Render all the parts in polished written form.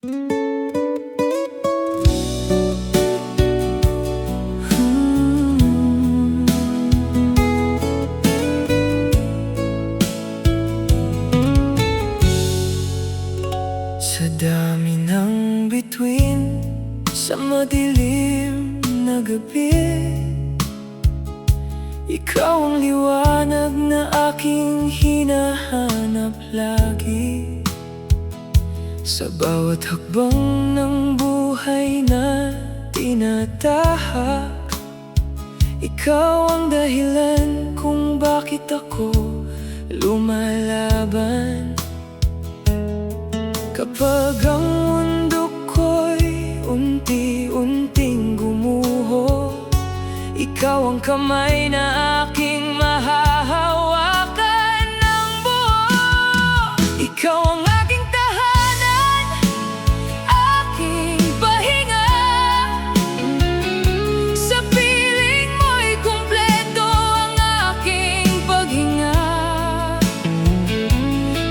Sa dami ng bituin sa madilim na gabi, ikaw ang liwanag na aking hinahanap lagi. Sa bawat hakbang ng buhay na tinatahak, ikaw ang dahilan kung bakit ako lumalaban. Kapag ang mundo ko'y unti-unting gumuho, ikaw ang kamay na aking mahahawakan ng buo. Ikaw ang aking tahanan, aking pahinga. Sa piling mo'y kumpleto ang aking paghinga.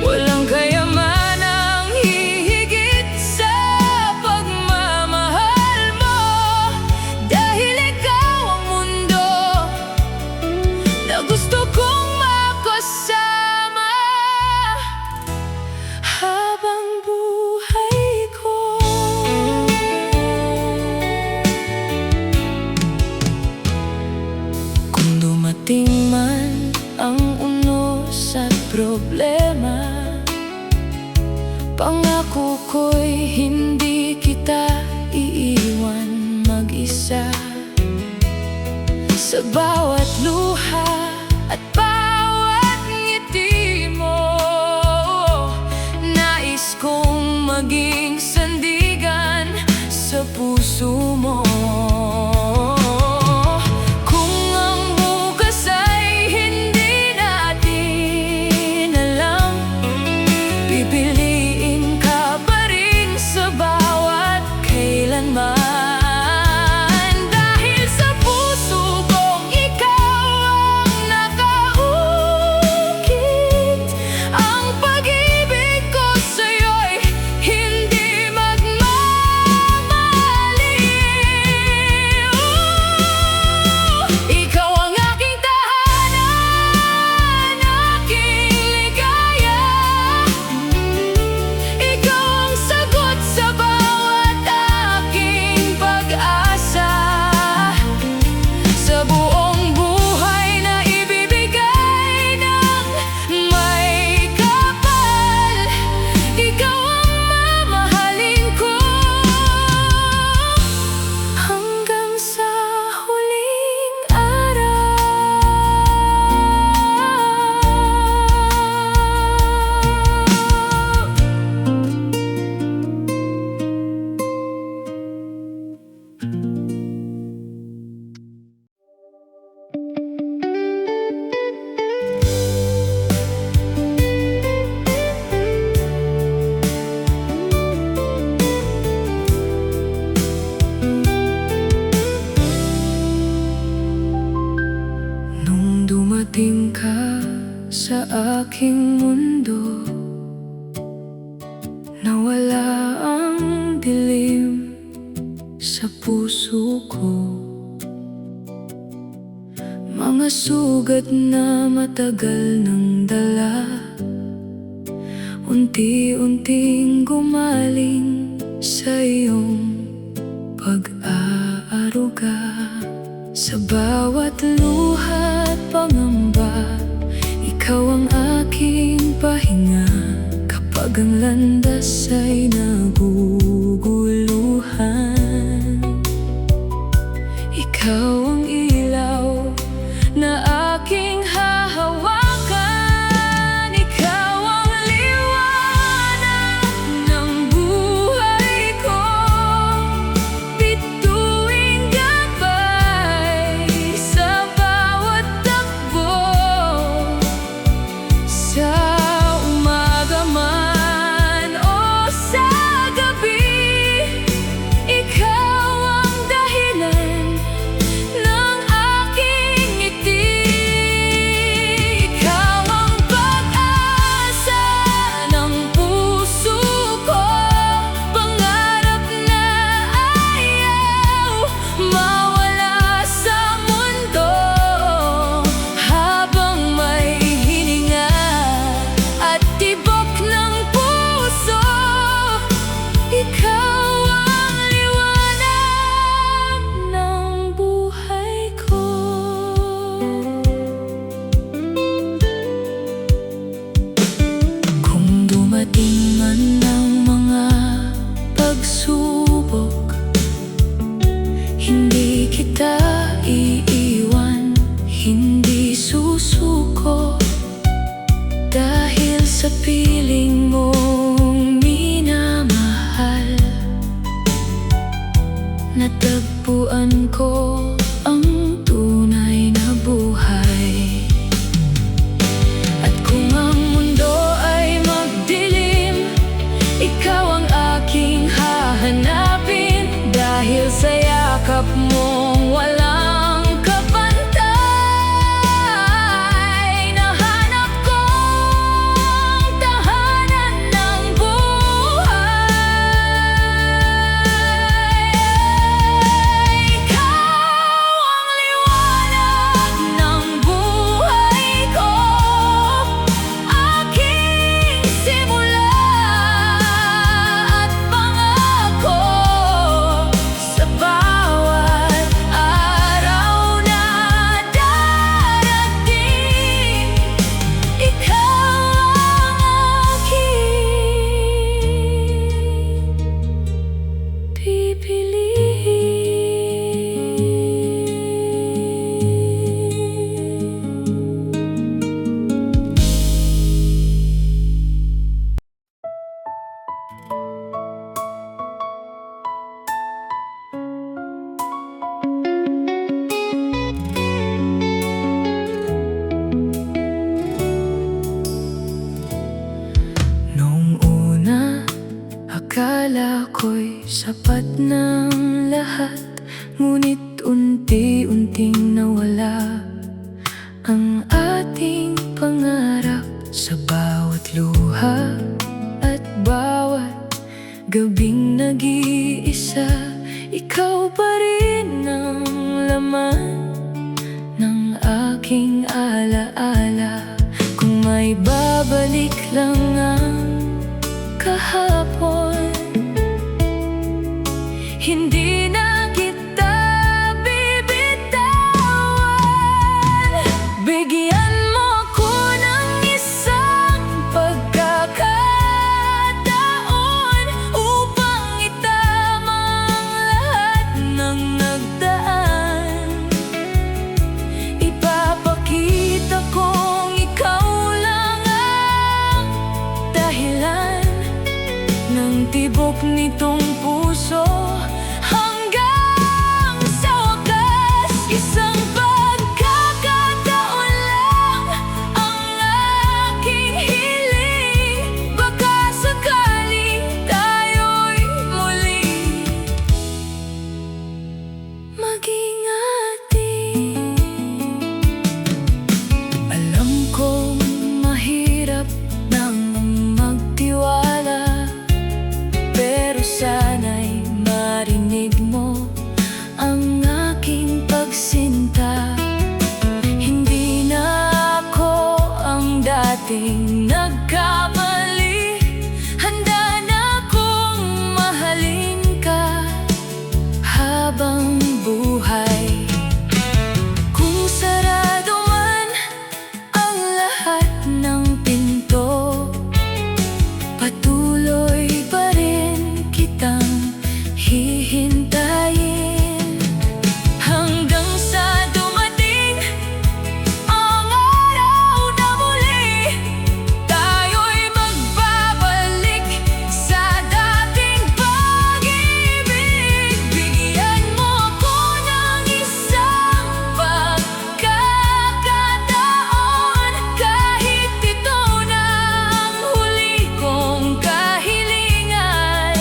Walang kayamanang hihigit sa pagmamahal mo, dahil ikaw ang mundo na gusto kong makasama habang buhay ko. Kung dumating man ang unos at problema, pangako ko'y hindi kita iiwan mag-isa. Sa bawat luha at bawat ngiti mo, nais kong maging sandigan sa puso mo. Kung ang bukas ay hindi natin alam, pipiliin ka pa rin sa bawat kailanman. Dahil sa puso kong ikaw ang nakaukit, ang pag-ibig ko sa'yo'y hindi magmamaliw. Ikaw ang aking tahanan, aking ligaya. Ikaw ang sagot sa bawat aking pag-asa. Sa buong buhay na ibibigay ng may kapal, ikaw ang mamahalin ko hanggang sa huling araw. Nung dumating ka sa aking mundo, nawala ang dilim sa puso ko. Mga sugat na matagal nang dala, unti-unting gumaling sa iyong pag-aaruga. Sa bawat luha at pangamba, ikaw ang aking pahinga. Kapag ang landas ay naguguluhan, ikaw ang ilaw na aking hahawakan. Ikaw ang liwanag ng buhay ko, bituing gabay sa bawat takbo. Sa umaga man o sa gabi, yakap mong walang kapantay. Nahanap kong tahanan ng buhay. Ikaw ang liwanag ng buhay ko, aking simula at pangako. Sa bawat araw na darating, ikaw ang aking Nung una, akala ko'y sapat ng lahat, ngunit unti-unting nawala ang ating pangarap. Sa bawat luha at bawat gabing nag-iisa, ikaw pa rin ang laman ng aking alaala. Kung may babalik lang ang kahapon, hindi na kita bibitawan. Bigyan mo ako ng isang pagkakataon upang itama ang lahat ng nagdaan. Ipapakita kong ikaw lang ang dahilan ng tibok nitong puso. Hanggang sa wakas, isang pagkakataon lang ang aking hiling. Baka sakaling tayo'y muli maging ating. Alam kong mahirap nang magtiwala, pero sana'y marinig mo ang aking pagsinta. Hindi na ako ang dating nagkamali. Handa na akong mahalin ka habang buhay. Kung sarado man ang lahat ng pinto, patuloy pa rin kitang hihintayin. Hanggang sa dumating ang araw na muli, tayo'y magbabalik sa dating pag-ibig. Bigyan mo ako ng isang pagkakataon, kahit ito na ang huli kong kahilingan.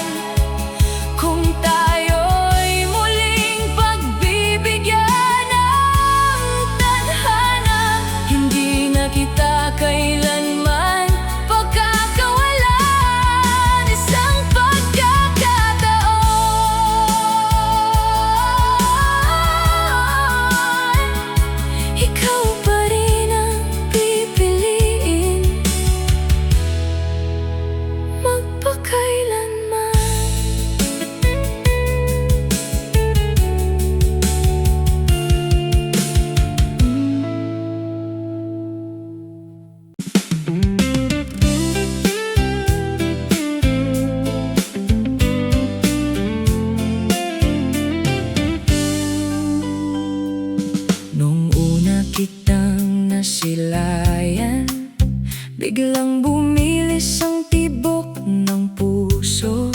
Kung tayo'y muling pagbibigyan ng tadhana, hindi na kita kailanman pagkakawalan. Isang pagkakataon, ikaw pa rin ang pipiliin magpakailanman. Nung una kitang nasilayan, biglang bumilis ang tibok ng puso.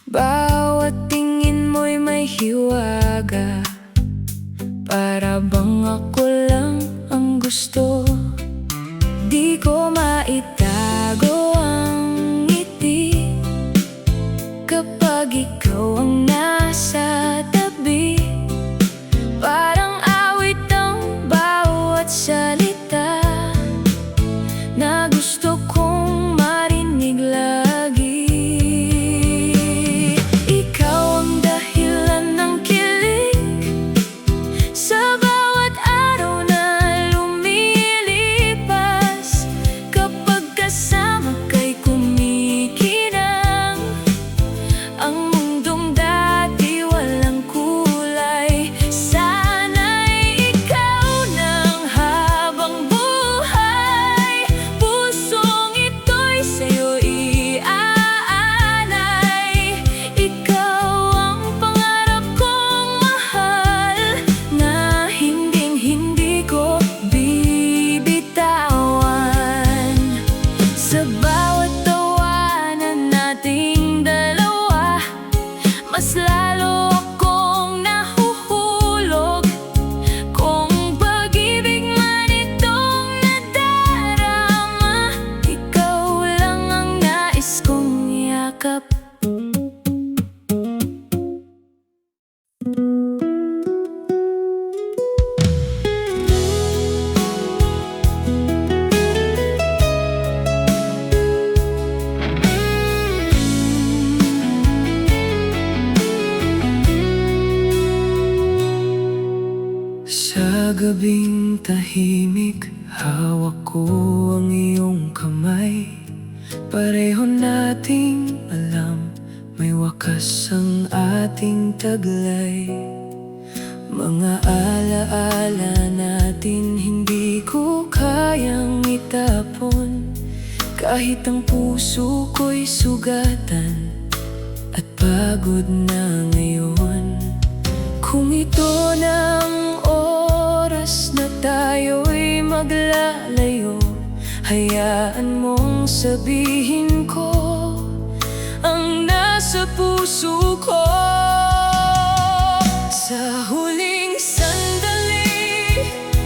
Bawat tingin mo'y may hiwaga, para bang ako lang ang gusto. Di ko maitago ang ngiti kapag ikaw ang nasa tabi. yakap. Sa gabing tahimik, hawak ko ang iyong kamay. Pareho nating alam, may wakas ang ating taglay. Mga alaala natin hindi ko kayang itapon, kahit ang puso ko'y sugatan at pagod na ngayon. Kung ito ng oras na tayo'y maglalayo, hayaan mong sabihin ko ang nasa puso ko. Sa huling sandali,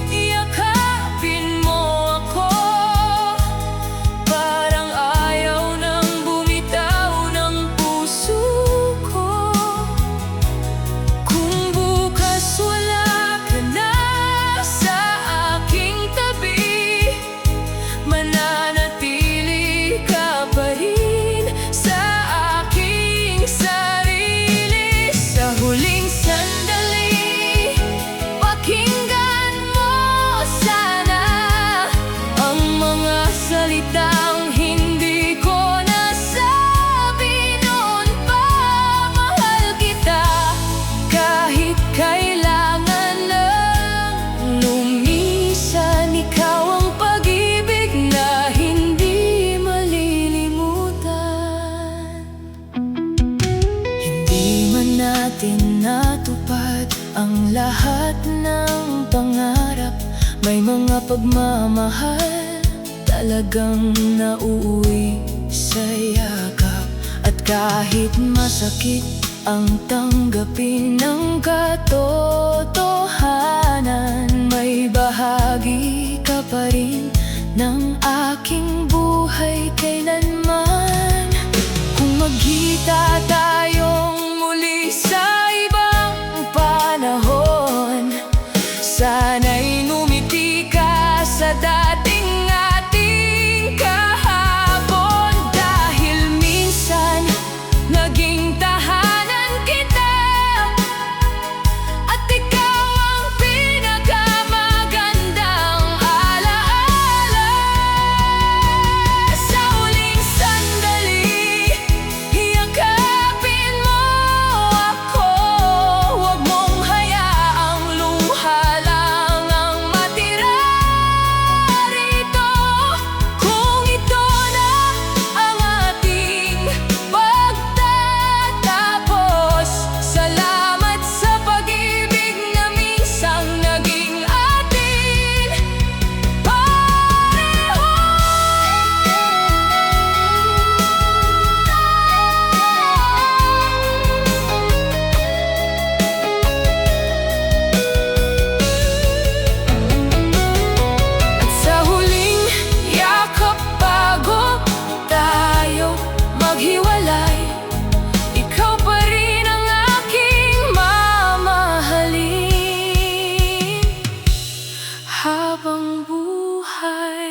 yakapin mo ako, parang ayaw nang bumitaw ng puso ko. Kung bukas wala ka na sa aking tabi, mananatili ka pa rin sa aking sarili. Sa huling sandali, pakinggan mo sana ang mga salitang hindi ko nasabi noon pa. Mahal kita kahit kailangan lang lumisan. Ikaw ang pag-ibig na hindi malilimutan. Hindi man natin natupad ang lahat ng pangarap, may mga pagmamahal talagang nauuwi sa yakap. At kahit masakit ang tanggapin ng katotohanan, may bahagi ka pa rin ng aking buhay kailanman. Kung magkita tayong muli sa ibang panahon, sana'y numiti ka sa dating ating kahapon. Dahil minsan naging tahanan kita, at ikaw ang pinakamagandang alaala. Sa huling sandali, yakapin mo ako, huwag mong hayaang luha lang ang matira rito. Kung ito na ang ating pagtatapos, salamat sa pag-ibig na minsang naging atin pareho. At sa huling yakap bago tayo maghiwalay, ikaw pa rin ang aking mamahalin habang buhay.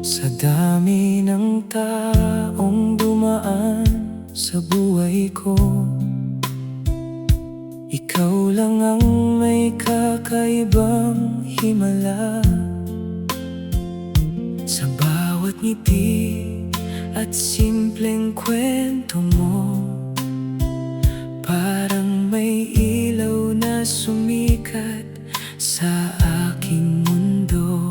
Sa dami ng taong dumaan sa buhay ko, ikaw lang ang may kakaibang himala. Sa bawat ngiti at simpleng kwento mo, parang may ilaw na sumikat sa aking mundo.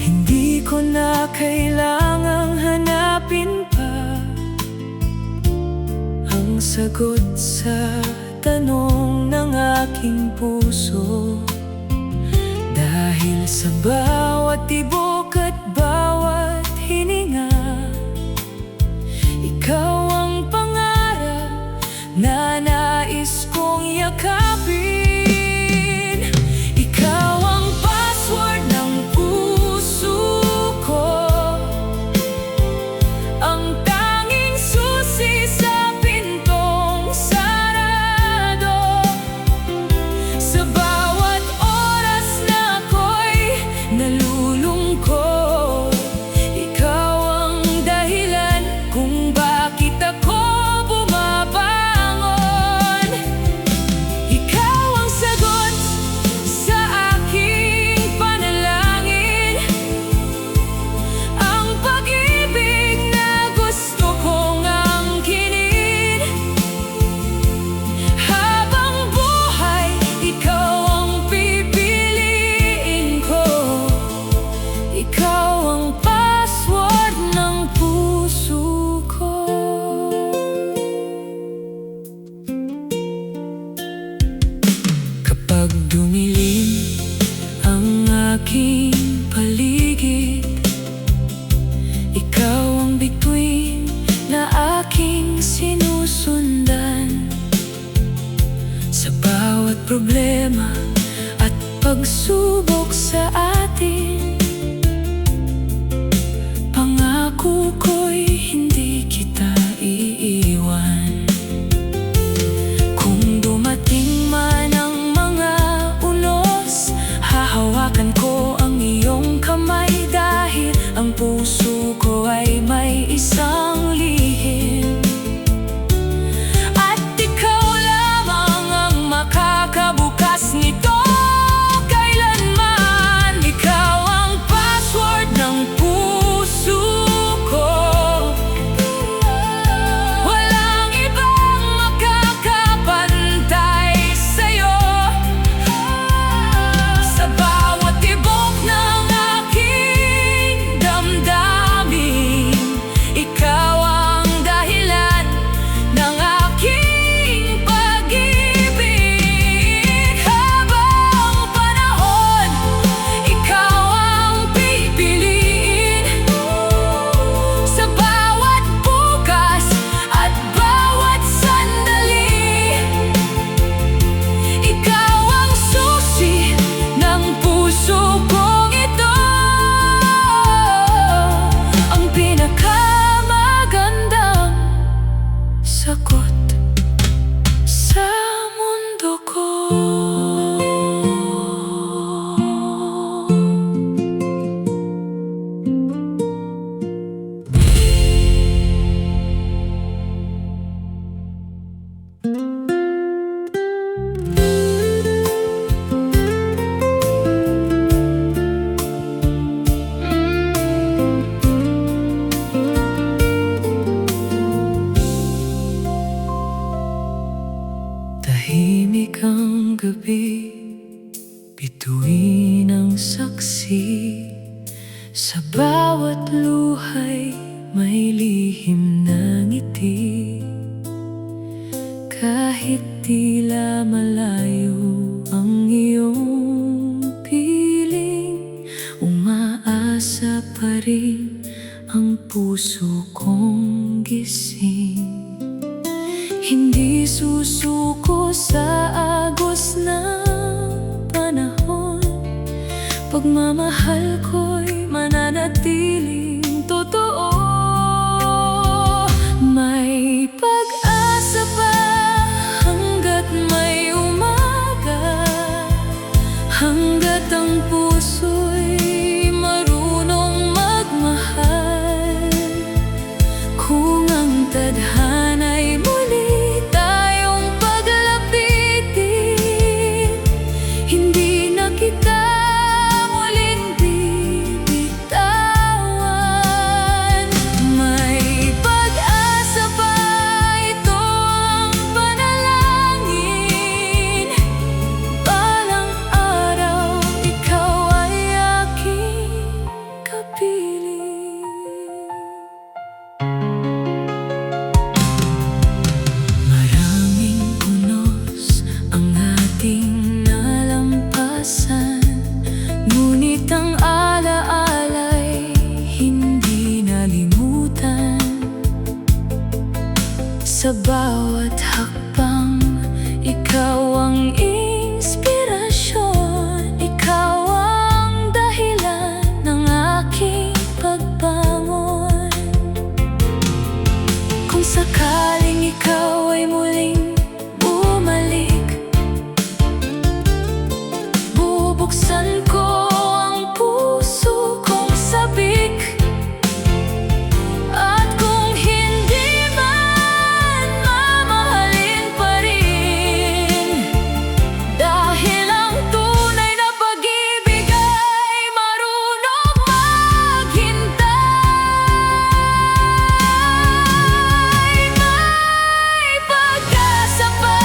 Hindi ko na kailangan sagot sa tanong ng aking puso. Dahil sa bawat tibok at bawat hininga, ikaw ang pangarap na nais kong yakapin. Ikaw ang password ng puso ko, ang tanging susi sa pintong sarado. Sa bawat oras na ako'y nalulungkot, ikaw ang dahilan kung bakit ako bumabangon. Ikaw ang sagot sa aking panalangin, ang pag-ibig na gusto kong angkinin. Habang buhay, ikaw ang pipiliin ko. Ikaw ang password ng puso ko. Kapag dumilim ang aking paligid, ikaw ang bituin na aking sinusundan. Sa bawat problema at pagsubok sa atin, pangako ko'y hindi kita iiwan. Kung dumating man ang mga unos, hahawakan ko ang iyong kamay. Dahil ang puso ko ay may isang lihim, at ikaw lamang ang makakabukas nito kailanman. Ikaw ang password ng puso ko, walang ibang makakapantay sa'yo. Sa bawat tibok ng aking damdamin, ikaw ang dahilan ng aking pag-ibig. Habang panahon, ikaw ang pipiliin. Sa bawat bukas at bawat sandali, ikaw ang susi ng puso kong ito, ang pinakamagandang sagot sa mundo ko. Tahimik ang gabi, bituin ang saksi. Sa bawat luhay may lihim na ngiti. Kahit tila malayo ang iyong piling, umaasa pa rin ang puso kong gising. Hindi susuko sa agos ng panahon, pagmamahal ko'y mananatiling totoo. May pag-asa pa hanggat may umaga, hanggat ang puso'y marunong magmahal. Kung ang tadhana'y muli tayong paglapitin, hindi na kita muling bibitawan. Sa bawat hakbang, ikaw ang inspirasyon. Ikaw ang dahilan ng aking pagbangon. Kung sakaling ikaw ay muling bumalik, bubuksan ko ang puso kong sabik. At kung hindi man, mamahalin pa rin, dahil ang tunay na pag-ibig ay marunong maghintay. May pag-asa pa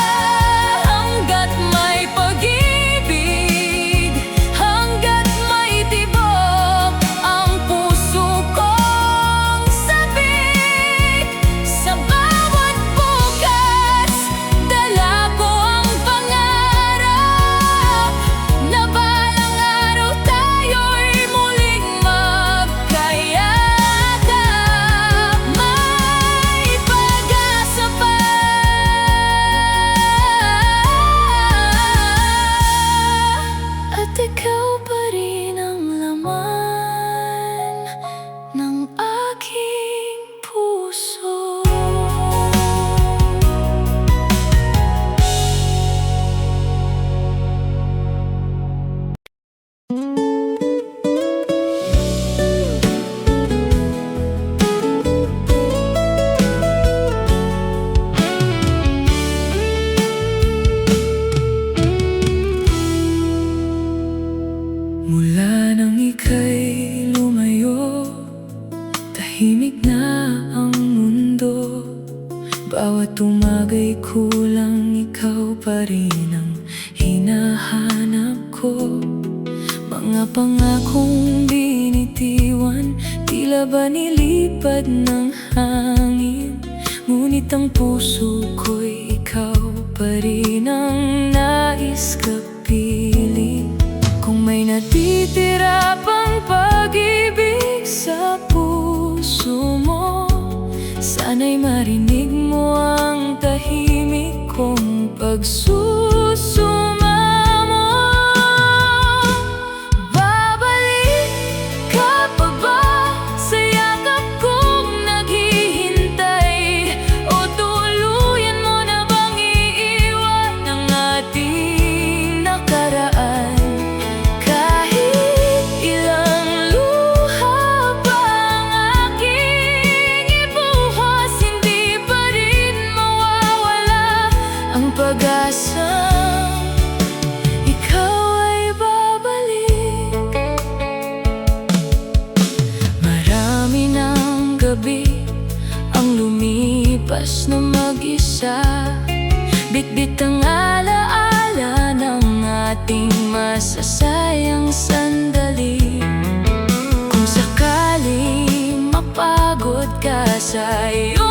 hanggat may pag-ibig, hanggat may tibok ang puso kong sabik. Sa bawat bukas, dala ko ang pangarap na balang araw tayo'y muling magkayakap. May pag-asa pa, at ikaw pa rin ang laman ng aking puso. Mula nang ika'y lumayo, tahimik na ang mundo. Bawat umaga'y kulang, ikaw pa rin ang hinahanap ko. Mga pangakong binitiwan, tila ba nilipad ng hangin. Ngunit ang puso ko'y ikaw pa rin ang nais kapiling. Kung may natitira pang pag-ibig sa puso mo, sana'y marinig mo ang tahimik kong pagsusumamo. Babalik ka pa ba sa yakap kong naghihintay? O tuluyan mo na bang iiwan ang ating nakaraan? Kahit ilang luha pa ang aking ibuhos, hindi pa rin mawawala ang pag-asang ikaw ay babalik. Marami ng gabi ang lumipas na mag-isa, bitbit ang alaala ng ating masasayang sandali. Kung sakaling mapagod ka sa iyong